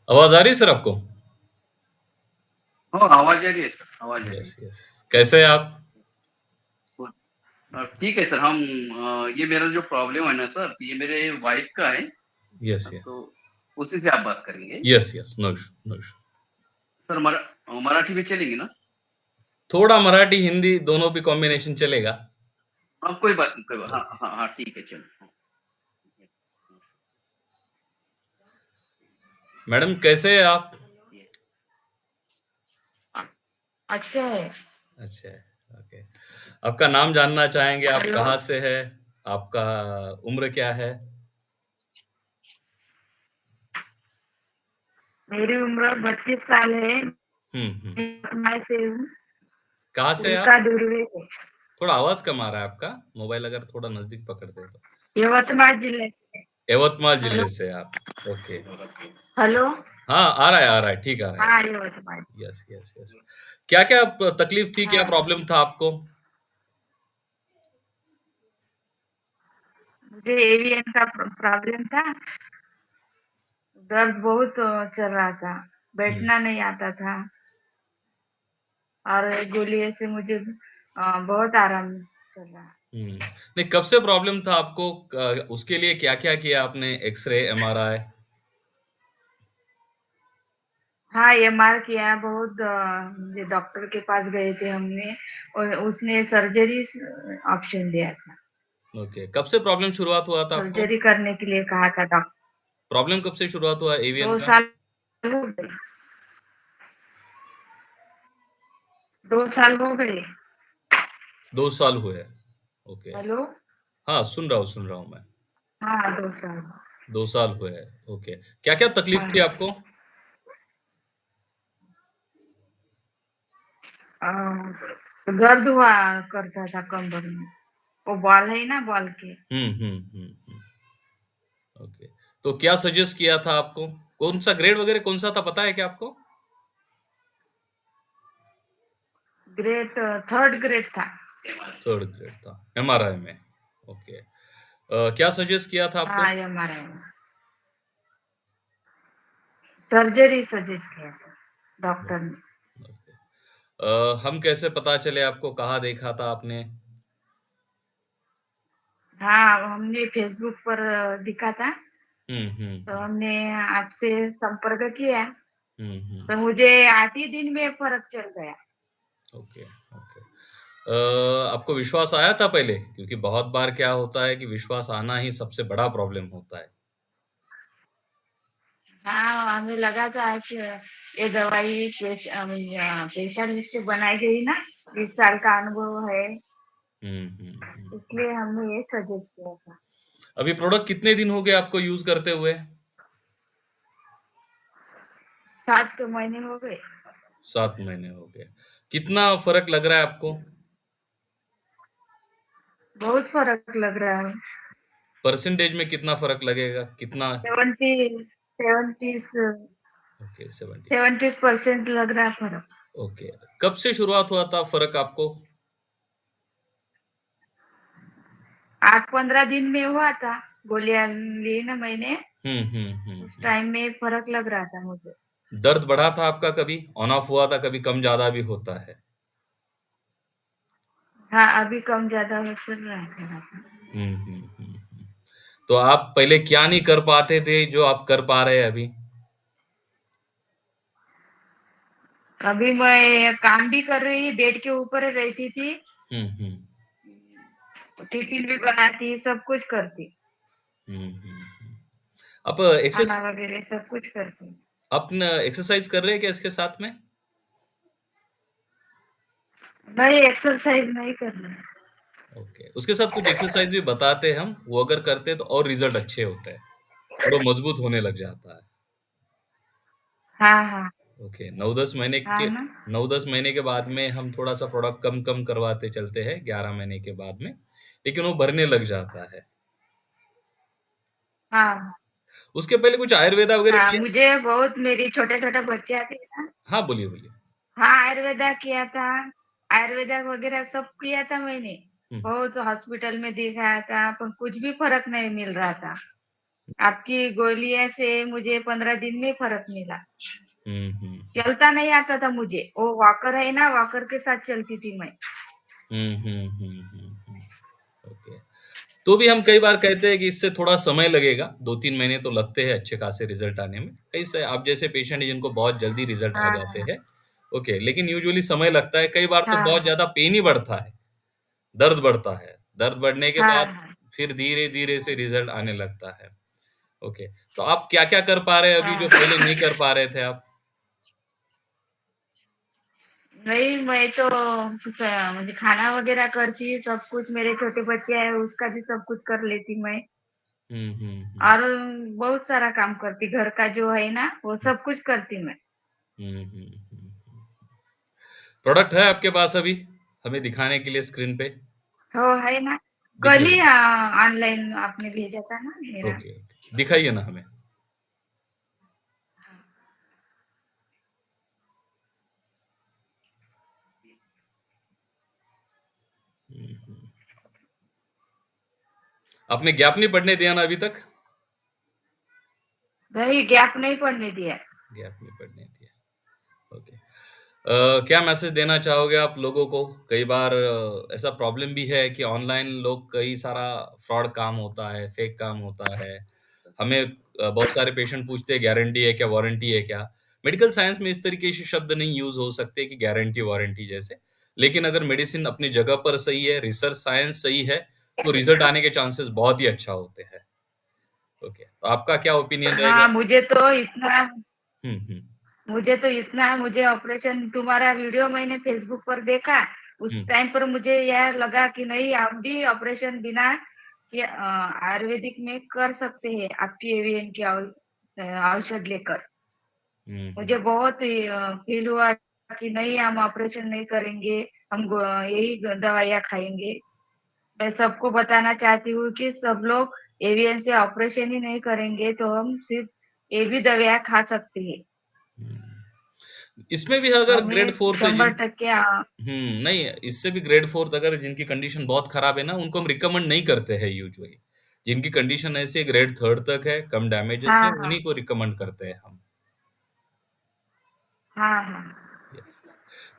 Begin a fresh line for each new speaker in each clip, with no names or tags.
आवाज़ आ रही है सर आपको?
हाँ, आवाज़ आ रही है सर, आवाज़ आ रही
यस,
है।
यस। कैसे हैं आप?
ठीक है सर, ये मेरा जो प्रॉब्लम है ना सर, ये मेरे वाइफ़ का है।
यस, या
तो उसी से आप बात करेंगे।
Yes, yes. No issue, no issue.
Sir Marathi में चलेंगी ना?
थोड़ा मराठी, हिंदी दोनों भी कॉम्बिनेशन चलेगा।
हाँ, कोई बात नहीं, कोई बात हाँ,
ओके।
हाँ, हाँ, ठीक है चलो।
मैडम कैसे हैं आप?
अच्छा है।
अच्छा है, ओके। आपका नाम जानना चाहेंगे, आप
हेलो।
कहाँ से हैं? आपका उम्र क्या है?
मेरी उम्र 32 साल है।
हुँ, हुँ।
मैं पटना से हूँ।
कहाँ से हैं आप?
उल्का दुर्वे से।
थोड़ा आवाज़ कम आ रहा है आपका, मोबाइल अगर थोड़ा नज़दीक पकड़ते तो।
यवतमाळ जिले से।
यवतमाल
हेलो।
जिले से आप, ओके।
हेलो।
हाँ, आ रहा है, ठीक आ रहा है।
हाँ, यवतमाळ।
Yes, yes, yes. क्या-क्या तकलीफ थी, क्या
हाँ,
प्रॉब्लम था आपको?
मुझे एवियन का प्रॉब्लम था। दर्द बहुत चल रहा था।
हुँ,
बैठना नहीं आता था। और गोलियों से मुझे बहुत आराम चल रहा।
हुँ। नहीं, कब से प्रॉब्लम था आपको? उसके लिए क्या-क्या किया आपने? X-ray, MRI?
हाँ, एमआर किया बहुत। ये डॉक्टर के पास गए थे हमने और उसने सर्जरी ऑप्शन दिया था।
ओके। कब से प्रॉब्लम शुरुआत हुआ था आपको?
सर्जरी करने के लिए कहा था डॉक्टर।
प्रॉब्लम कब से शुरुआत हुआ एवियन
2
का?
साल हो गए। 2 साल हो गए।
2 साल हुए। ओके।
हेलो।
हाँ, सुन रहा हूँ मैं।
हाँ, 2 साल।
2 साल हुए हैं, ओके। क्या-क्या तकलीफ थी
हाँ।
आपको?
दर्द हुआ करता था कमर में। वो बॉल है ना, बॉल के।
हुँ। ओके। तो क्या सजेस्ट किया था आपको? कौन-सा ग्रेड वगैरह कौन-सा था पता है क्या आपको?
ग्रेड 3rd ग्रेड था।
3rd ग्रेड था, एमआरआई में। ओके। क्या सजेस्ट किया था आपको?
हाँ, एमआरआई में। सर्जरी सजेस्ट किया था डॉक्टर ने।
ओके। हम कैसे पता चले आपको? कहाँ देखा था आपने?
हाँ, हमने फेसबुक पर दिखा था। तो
हुँ।
हमने आपसे संपर्क किया।
हुँ।
तो मुझे 8 ही दिन में फर्क चल गया।
Okay, okay. आपको विश्वास आया था पहले? क्योंकि बहुत बार क्या होता है कि विश्वास आना ही सबसे बड़ा प्रॉब्लम होता है।
हाँ, हमें लगा था कि ये दवाई स्पेशलिस्ट से बनाई गई ना, 20 साल का अनुभव है,
हुँ।
इसलिए हमने ये सजेस्ट किया था।
अभी प्रोडक्ट कितने दिन हो गए आपको यूज़ करते हुए?
7 महीने हो गए।
7 महीने हो गए। कितना फ़र्क लग रहा है आपको?
बहुत फर्क लग रहा है।
परसेंटेज में कितना फ़र्क लगेगा? कितना?
70 70
ओके, 70।
70% लग रहा है फर्क।
ओके। कब से शुरुआत हुआ था फ़र्क आपको?
8-15 दिन में हुआ था। गोलियां ली ना मैंने, उस
हुँ।
टाइम में फर्क लग रहा था मुझे।
दर्द बढ़ा था आपका कभी? ऑन ऑफ हुआ था, कभी कम ज़्यादा भी होता है।
हाँ, अभी कम ज्यादा हो चल रहा है थोड़ा-सा।
हुँ। तो आप पहले क्या नहीं कर पाते थे, जो आप कर पा रहे हैं अभी?
अभी मैं काम भी कर रही, बेड के ऊपर रहती थी,
हुँ।
टिफिन भी बनाती, सब कुछ करती,
हुँ। आप
खाना वगैरह सब कुछ करती।
एक्सरसाइज़ कर रहे हैं क्या इसके साथ में?
नहीं, एक्सरसाइज नहीं करना है।
ओके। उसके साथ कुछ एक्सरसाइज़ भी बताते हैं हम, वो अगर करते हैं तो और रिज़ल्ट अच्छे होते हैं, और वो मज़बूत होने लग जाता है।
हाँ।
ओके,
हाँ ना।
9-10 महीने के बाद में हम थोड़ा-सा प्रोडक्ट कम-कम करवाते चलते हैं, 11 महीने के बाद में, लेकिन वो भरने लग जाता है।
हाँ।
उसके पहले कुछ आयुर्वेदा वगैरह
हाँ,
किया?
मुझे बहुत मेरी छोटे-छोटे बच्चे आते हैं ना।
हाँ, बोलिए।
हाँ, आयुर्वेदा किया था। आयुर्वेदा वगैरह सब किया था मैंने।
हुँ।
बहुत हॉस्पिटल में दिखाया था, पर कुछ भी फ़र्क नहीं मिल रहा था। आपकी गोलियाँ से मुझे 15 दिन में फ़र्क मिला।
हुँ, हुँ।
चलता नहीं आता था मुझे, वो वॉकर है ना, वॉकर के साथ चलती थी मैं।
हुँ, हुँ, हुँ, हुँ, हुँ। ओके। तो भी हम कई बार कहते हैं कि इससे थोड़ा समय लगेगा, 2-3 महीने तो लगते हैं अच्छे खासे रिज़ल्ट आने में। कई से आप जैसे पेशेंट हैं जिनको बहुत जल्दी रिज़ल्ट आ
हाँ,
जाते
हाँ।
हैं, ओके, लेकिन यूजुअली समय लगता है, कई बार तो
हाँ,
बहुत
हाँ।
ज़्यादा पेन ही बढ़ता है, दर्द बढ़ता है। दर्द बढ़ने के
हाँ,
बाद
हाँ।
फिर धीरे-धीरे से रिज़ल्ट आने लगता है। ओके, तो आप क्या-क्या कर पा रहे हैं अभी जो
हाँ।
पहले नहीं कर पा रहे थे आप?
नहीं, मैं तो कुछ मुझे खाना वग़ैरह करती, सब कुछ मेरे छोटे बच्चे हैं, उसका भी सब कुछ कर लेती मैं।
हुँ, हुँ, हुँ।
और बहुत सारा काम करती, घर का जो है ना, वो सब कुछ करती मैं।
हुँ, हुँ, हुँ, हुँ। प्रोडक्ट है आपके पास अभी, हमें दिखाने के लिए स्क्रीन पे?
हो, है ना। कल ही
दिखाइए।
ऑनलाइन आपने भेजा था ना मेरा।
Okay, okay. दिखाइए ना हमें। हुँ, हुँ। आपने गैप नहीं पड़ने दिया ना अभी तक?
नहीं, गैप नहीं पड़ने दिया।
गैप नहीं पड़ने दिया। ओके। क्या मैसेज देना चाहोगे आप लोगों को? कई बार ऐसा प्रॉब्लम भी है कि ऑनलाइन लोग कई सारा फ्रॉड काम होता है, फेक काम होता है। हमें बहुत सारे पेशेंट पूछते हैं गारंटी है क्या, वारंटी है क्या? मेडिकल साइंस में इस तरीके से शब्द नहीं यूज़ हो सकते कि गारंटी, वारंटी जैसे। लेकिन अगर मेडिसिन अपनी जगह पर सही है, रिसर्च साइंस सही है, तो रिज़ल्ट आने के चांसेस बहुत ही अच्छा होते हैं। ओके, तो आपका क्या ओपिनियन
हाँ,
रहेगा? हुँ, हुँ,
मुझे ऑपरेशन तुम्हारा वीडियो मैंने फ़ेसबुक पर देखा, उस
हुँ,
टाइम पर मुझे यह लगा कि नहीं आप भी ऑपरेशन बिना ये आयुर्वेदिक में कर सकते हैं, आपकी एवीएन की औषध लेकर।
हुँ, हुँ,
मुझे बहुत फ़ील हुआ कि नहीं हम ऑपरेशन नहीं करेंगे, हम यही दवाइयाँ खाएँगे। मैं सबको बताना चाहती हूँ कि सब लोग एवीएन से ऑपरेशन ही नहीं करेंगे, तो हम सिर्फ़ ये भी दवाइयाँ खा सकते हैं।
हुँ। इसमें भी अगर ग्रेड
हमें
4th जिन
100%
नहीं, इससे भी ग्रेड 4th अगर जिनकी कंडीशन बहुत खराब है ना, उनको हम रिकमेंड नहीं करते हैं यूजुअली। जिनकी कंडीशन ऐसी है ग्रेड 3rd तक है, कम डैमेजेस
हाँ,
है,
हाँ।
उन्हीं को रिकमेंड करते हैं हम।
हाँ, हाँ।
यस।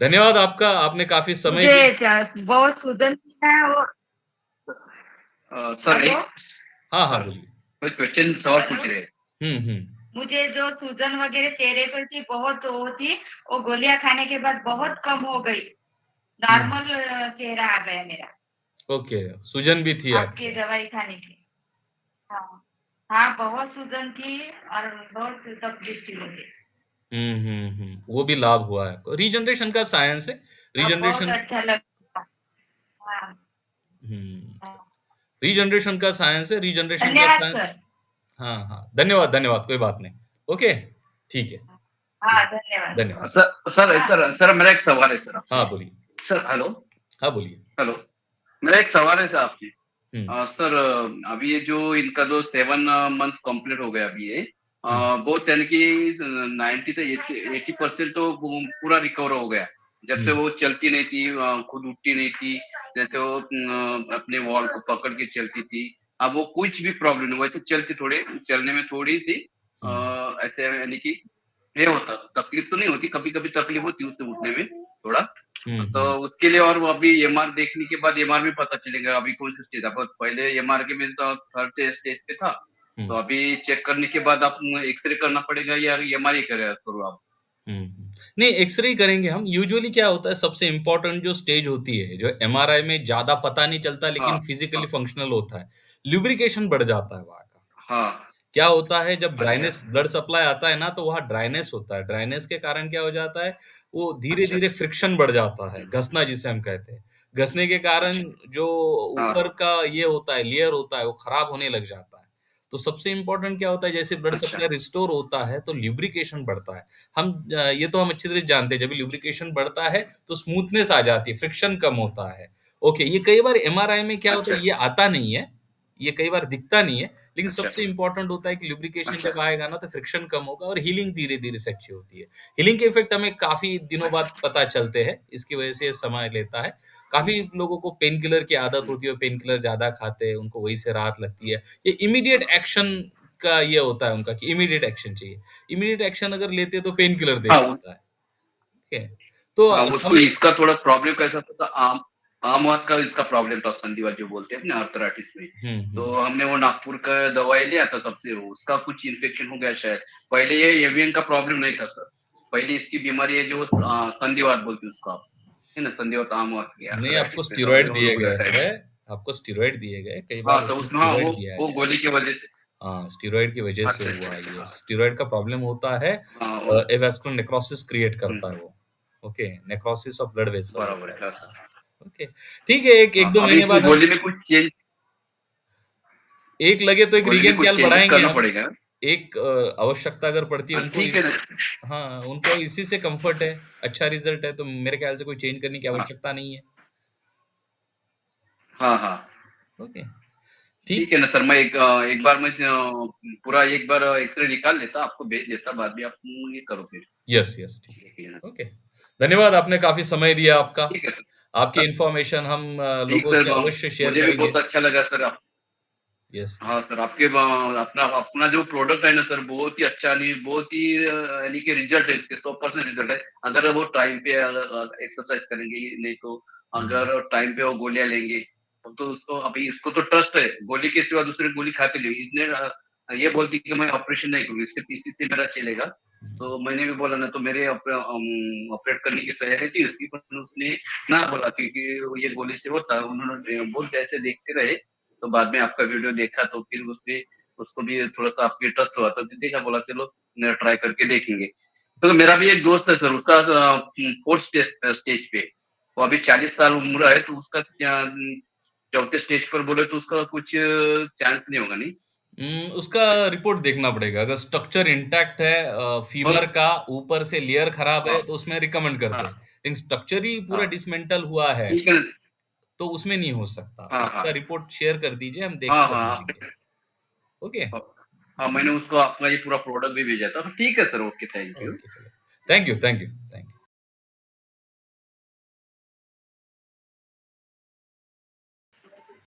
धन्यवाद आपका, आपने काफ़ी समय
मुझे
दिया।
बहुत सूजन भी है वो।
Sir
hello?
एक
हाँ, हाँ,
सर
बोलिए।
कोई क्वेश्चन सवाल
हेलो?
पूछ रहे हैं।
हुँ, हुँ,
मुझे जो सूजन वगैरह चेहरे पर थी बहुत वो थी, वो गोलियाँ खाने के बाद बहुत कम हो गई।
हुँ।
नॉर्मल चेहरा आ गया मेरा,
ओके, सूजन भी थी
आपकी
आपको।
दवाई खाने की। हाँ। हाँ, बहुत सूजन थी और बहुत तकलीफ थी मुझे।
हुँ, हुँ, हुँ। वो भी लाभ हुआ है आपको। रीजनरेशन का साइंस है।
अब बहुत
रीजनरेशन
अच्छा लगा। हाँ,
हुँ।
हाँ।
रीजनरेशन का साइंस है, रीजनरेशन का
धन्यवाद
साइंस
सर।
हाँ, हाँ। धन्यवाद, धन्यवाद, कोई बात नहीं। ओके, ठीक है।
हाँ, धन्यवाद।
धन्यवाद।
सर मेरा एक सवाल है सर
हाँ,
आपसे।
बोलिए।
Sir hello?
हाँ, बोलिए।
हेलो? मेरा एक सवाल है सर आपसे।
हुँ,
सर अभी ये जो इनका जो 7 मंथ कंप्लीट हो गया अभी ये
हुँ,
बहुत यानी कि 90 से 80% तो पूरा रिकवर हो गया। जब
हुँ,
से वो चलती नहीं थी, खुद उठती नहीं थी, जैसे वो अपने वॉल को पकड़ के चलती थी। अब वो कुछ भी प्रॉब्लम नहीं, वैसे चलने में थोड़ी-सी
हुँ,
ऐसे यानी कि ये होता, तकलीफ तो नहीं होती, कभी-कभी तकलीफ होती है उससे उठने में थोड़ा।
हुँ,
तो
हुँ,
उसके लिए और वो अभी एमआर देखने के बाद एमआर में पता चलेगा अभी कौन सा स्टेज है। पर पहले एमआर के में तो थर्ड स्टेज पे था,
हुँ,
तो अभी चेक करने के बाद आप एक्सरे करना पड़ेगा या एमआरआई करो आप?
हुँ, हुँ। नहीं, एक्स-रे ही करेंगे हम। यूजुअली क्या होता है, सबसे इम्पोर्टेंट जो स्टेज होती है, जो एमआरआई में ज़्यादा पता नहीं चलता
हाँ,
लेकिन फिज़िकली
हाँ,
फंक्शनल होता है, लुब्रिकेशन बढ़ जाता है वहाँ का।
हाँ,
क्या होता है जब
अच्छा,
ड्राइनेस ब्लड सप्लाई आता है ना तो वहाँ ड्राइनेस होता है। ड्राइनेस के कारण क्या हो जाता है, वो
अच्छा,
धीरे-धीरे
अच्छा,
फ्रिक्शन बढ़ जाता है, घसना जिसे हम कहते हैं। घसने के कारण
अच्छा,
जो
हाँ,
ऊपर का ये होता है, लेयर होता है, वो खराब होने लग जाता है। तो सबसे इम्पोर्टेंट क्या होता है, जैसे ब्लड
अच्छा,
सप्लाई रिस्टोर होता है तो लुब्रिकेशन बढ़ता है। ये तो हम अच्छी तरह से जानते हैं, जब भी लुब्रिकेशन बढ़ता है तो स्मूथनेस आ जाती है, फ्रिक्शन कम होता है। ओके, ये कई बार एमआरआई में क्या होता
अच्छा,
है, ये
अच्छा,
आता नहीं है, ये कई बार दिखता नहीं है। लेकिन
अच्छा,
सबसे इम्पोर्टेंट होता है कि लुब्रिकेशन
अच्छा,
जब आएगा ना तो फ्रिक्शन कम होगा और हीलिंग धीरे-धीरे से अच्छी होती है। हीलिंग के इफ़ेक्ट हमें काफ़ी दिनों बाद
अच्छा,
पता चलते हैं, इसकी वजह से ये समय लेता है। काफ़ी लोगों को पेन किलर की आदत
हुँ,
होती है, पेन किलर ज़्यादा खाते हैं, उनको वहीं से राहत लगती है। ये इमीडिएट एक्शन का ये होता है उनका कि इमीडिएट एक्शन चाहिए। इमीडिएट एक्शन अगर लेते तो पेन किलर दे
हाँ,
देता है। ठीक है? तो
उसको
हमें
इसका थोड़ा प्रॉब्लम कैसा था, आम आम का इसका प्रॉब्लम था, संधिवा जो बोलते हैं ना आर्थराइटिस में। तो हमने वो नागपुर का दवाई लिया था, तब से उसका कुछ इन्फेक्शन हो गया शायद। पहले ये एवियन का प्रॉब्लम नहीं था सर। पहले इसकी बीमारी है जो संधिवात बोलते हैं उसको आप, है ना, संधिवात आम की
नहीं, आपको
आर्थराइटिस में, तो हमने
स्टेरॉइड
वो
दिए गए
रुगुलर
हैं, आपको स्टेरॉइड दिए गए, कई
हाँ,
बार
तो
उसमें
उसमें हाँ,
स्टेरॉइड दिया
वो
गया।
गोली की वजह से।
हाँ, स्टेरॉइड की वजह से
अच्छा, अच्छा,
हुआ
अच्छा,
ये।
हाँ।
स्टेरॉइड का प्रॉब्लम होता है,
हाँ, और
एवास्कुलर नेक्रोसिस क्रिएट
हुँ,
करता है वो। Okay, necrosis of blood vessel
बराबर
होता है
है, हाँ,
उसमें।
हाँ।
ओके, ठीक है, एक
हाँ,
1-2
अभी
महीने
इसमें
बाद हम
गोली में कुछ चेंज
एक लगे तो एक
गोली में
रीगेन
कुछ
कैल
चेंजेस
बढ़ाएँगे
करना
हम।
पड़ेगा।
एक आवश्यकता अगर पड़ती है उनको
ठीक है ना।
हाँ, उनको इसी से कम्फर्ट है, अच्छा रिज़ल्ट है, तो मेरे ख्याल से कोई चेंज करने की
हाँ,
आवश्यकता नहीं है।
हाँ, हाँ।
ओके,
ठीक
ठीक
है ना सर, मैं एक बार मैं पूरा एक बार एक्स-रे निकाल लेता, आपको भेज देता, बाद में आप ये करो फिर।
यस, यस, ठीक
ठीक है ना।
है। ओके, धन्यवाद, आपने काफ़ी समय दिया आपका।
ठीक है सर।
आपकी इन्फॉर्मेशन हम
ठीक
लोगों
सर,
से अवश्य शेयर
मुझे भी
करेंगे।
बहुत अच्छा लगा सर।
यस,
हाँ सर, आपके अपना अपना जो प्रोडक्ट है ना सर, बहुत ही अच्छा, नहीं बहुत ही यानी कि रिजल्ट है इसके, 100% रिजल्ट है। अगर वो टाइम पे एक्सरसाइज करेंगे, नहीं तो
हुँ,
अगर टाइम पे वो गोलियां लेंगे, तो उसको, अभी इसको तो ट्रस्ट है, गोली के सिवा दूसरी गोली खाते नहीं इसने। ये बोलती कि मैं ऑपरेशन नहीं करूंगी, इसके पीछे से मेरा चलेगा।
हुँ,
तो मैंने भी बोला ना, तो मेरे ऑपरेट करने की तैयारी थी उसकी, पर उसने ना बोला, क्योंकि ये गोली से होता, उन्होंने बहुत ऐसे देखते रहे। तो बाद में आपका वीडियो देखा, तो फिर उसपे उसको भी थोड़ा-सा आपके ट्रस्ट हुआ, तो फिर देखा, बोला चलो ट्राई करके देखेंगे। तो मेरा भी एक दोस्त है सर, उसका 4th स्टेज पे, वो अभी 40 साल उम्र है, तो उसका क्या 4थे स्टेज पर बोले तो उसका कुछ चांस नहीं होगा, नहीं?
उसका रिपोर्ट देखना पड़ेगा। अगर स्ट्रक्चर इंटैक्ट है फीमर
बस
का, ऊपर से लेयर खराब है,
हाँ,
तो उसमें रिकमेंड करते
हाँ,
हैं। लेकिन स्ट्रक्चर ही पूरा
हाँ,
डिसमेंटल हुआ है,
ठीक है।
तो उसमें नहीं हो सकता।
हाँ,
उसका
हाँ।
रिपोर्ट शेयर कर दीजिए, हम देख
हाँ,
के बता
हाँ।
देंगे। ओके?
हाँ, मैंने उसको आपका ये पूरा प्रोडक्ट भी भेजा था। तो ठीक है sir, okay, thank you.
Okay, चलो। Thank you, thank you, thank